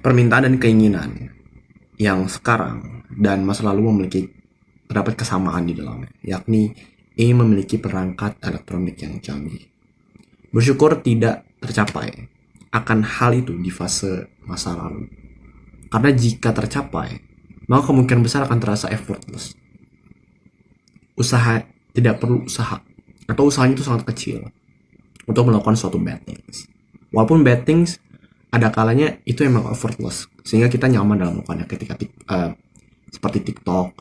permintaan dan keinginan yang sekarang dan masa lalu memiliki terdapat kesamaan di dalamnya, yakni ingin memiliki perangkat elektronik yang canggih. Bersyukur tidak tercapai akan hal itu di fase masa lalu. Karena jika tercapai, maka kemungkinan besar akan terasa effortless. Usaha tidak perlu usaha, atau usahanya itu sangat kecil untuk melakukan suatu bad things. Walaupun bad things ada kalanya itu emang effortless, sehingga kita nyaman dalam melakukannya. Ketika seperti TikTok,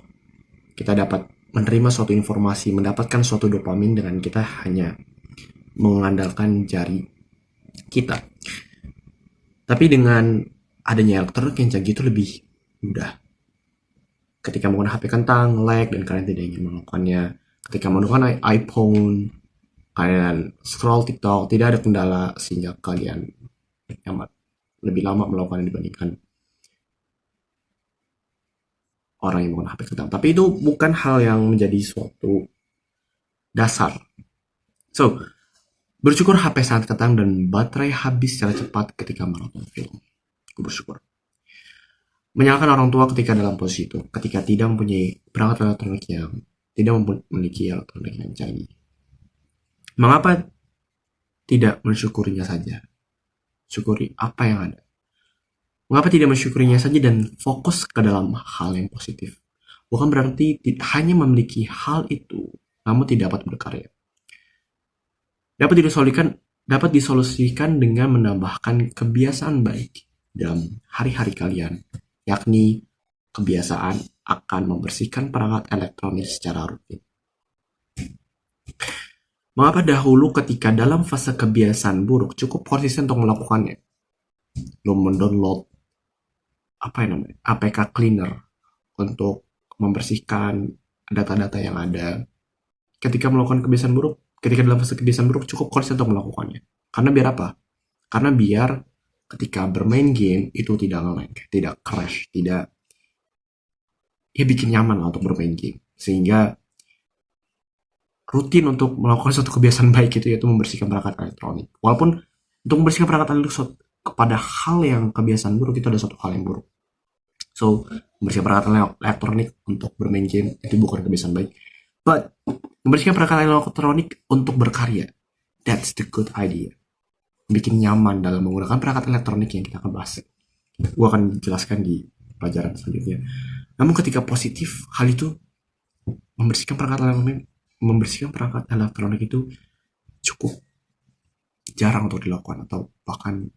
kita dapat menerima suatu informasi, mendapatkan suatu dopamin dengan kita hanya mengandalkan jari kita. Tapi dengan adanya elektronik yang canggih itu lebih mudah. Ketika menggunakan HP kentang, lag, dan kalian tidak ingin melakukannya. Ketika menggunakan iPhone, kalian scroll TikTok, tidak ada kendala sehingga kalian amat lebih lama melakukan dibandingkan orang yang menggunakan HP kentang. Tapi itu bukan hal yang menjadi suatu dasar. So, bersyukur HP sangat kentang dan baterai habis secara cepat ketika menonton film. Bersyukur. Menyalahkan orang tua ketika dalam posisi itu, ketika tidak mempunyai perangkat elektronik yang tidak memiliki elektronik yang canggih. Mengapa tidak mensyukurinya saja? Syukuri apa yang ada. Mengapa tidak mensyukurinya saja dan fokus ke dalam hal yang positif? Bukan berarti hanya memiliki hal itu, namun tidak dapat berkarya. Dapat disolusikan dengan menambahkan kebiasaan baik dalam hari-hari kalian, yakni kebiasaan akan membersihkan perangkat elektronik secara rutin. Mengapa dahulu ketika dalam fase kebiasaan buruk cukup konsisten untuk melakukannya? Lo mendownload APK cleaner untuk membersihkan data-data yang ada. Ketika melakukan kebiasaan buruk, ketika dalam fase kebiasaan buruk cukup konsisten untuk melakukannya. Karena biar apa? Karena biar ketika bermain game itu tidak nge-lag, tidak crash, tidak bikin nyaman lah untuk bermain game. Sehingga rutin untuk melakukan suatu kebiasaan baik itu yaitu membersihkan perangkat elektronik. Walaupun untuk membersihkan perangkat elektronik kepada hal yang kebiasaan buruk itu ada suatu hal yang buruk. So, membersihkan perangkat elektronik untuk bermain game itu bukan kebiasaan baik. But, membersihkan perangkat elektronik untuk berkarya, that's the good idea. Bikin nyaman dalam menggunakan perangkat elektronik yang kita akan bahas. Gue akan jelaskan di pelajaran selanjutnya. Namun ketika positif, hal itu membersihkan perangkat elektronik itu cukup jarang untuk dilakukan, atau bahkan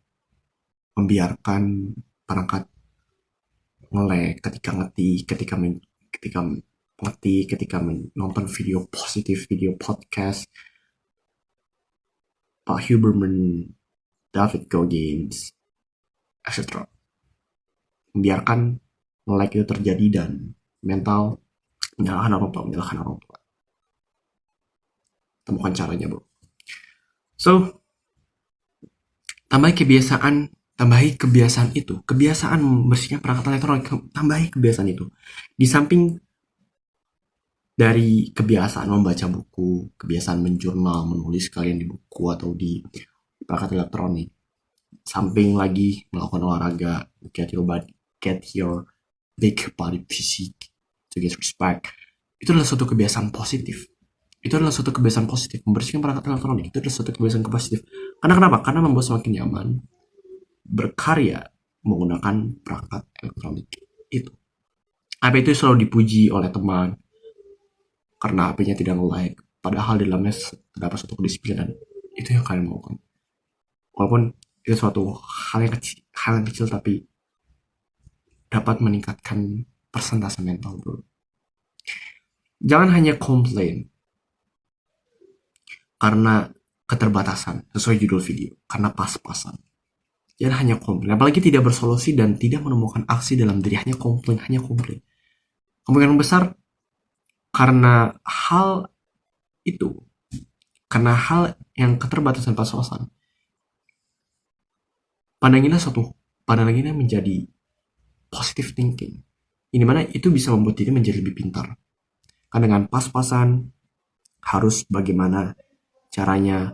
membiarkan perangkat nge-lag ketika ngetik, ketika menonton video positif, video podcast Pak Huberman, David Goggins, etc. Membiarkan nge-lag itu terjadi dan mental menyalahkan orang tua. Temukan caranya, bro. So, tambahi kebiasaan itu, kebiasaan membersihkan perangkat elektronik, tambahi kebiasaan itu. Di samping dari kebiasaan membaca buku, kebiasaan menjurnal, menulis kalian di buku atau di perangkat elektronik, samping lagi melakukan olahraga, get your big body physique to get respect, itu adalah suatu kebiasaan positif. Membersihkan perangkat elektronik itu adalah suatu kebiasaan positif. Karena kenapa? Karena membuat semakin nyaman berkarya menggunakan perangkat elektronik itu. HP itu selalu dipuji oleh teman karena HP-nya tidak nge-lag, padahal di dalamnya terdapat suatu kedisiplinan. Itu yang kalian melakukan. Walaupun itu suatu hal yang kecil tapi dapat meningkatkan persentase mental, bro. Jangan hanya komplain karena keterbatasan sesuai judul video, karena pas-pasan. Jangan hanya komplain, apalagi tidak bersolusi dan tidak menemukan aksi dalam diri, hanya komplain. Kemungkinan besar karena hal yang keterbatasan pas-pasan, pandangannya menjadi positive thinking. Ini mana itu bisa membuat diri menjadi lebih pintar. Karena dengan pas-pasan harus bagaimana caranya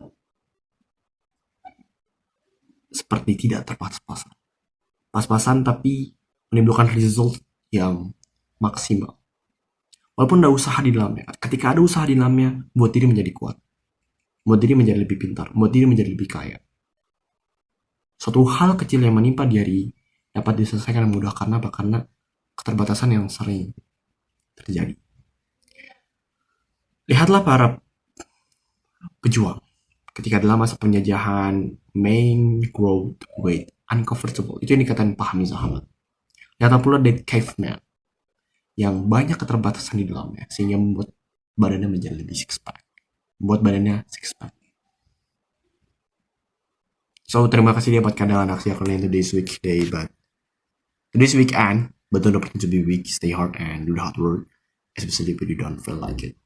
seperti tidak terpas-pasan. pas-pasan tapi menimbulkan result yang maksimal. Walaupun ada usaha di dalamnya. Ketika ada usaha di dalamnya, buat diri menjadi kuat. Buat diri menjadi lebih pintar. Buat diri menjadi lebih kaya. Suatu hal kecil yang menimpa diri dapat diselesaikan dengan mudah karena apa? Karena keterbatasan yang sering terjadi. Lihatlah para pejuang ketika dalam masa penjajahan, main growth weight uncomfortable. Itu yang dikatakan pahami sahabat. Lihatlah pula Dead Caveman yang banyak keterbatasan di dalamnya sehingga membuat badannya menjadi lebih six pack. So terima kasih dia buat keadaan aksi kalian today's weekday, but today's weekend, but don't pretend to be weak. Stay hard and do the hard work, especially if you don't feel like it.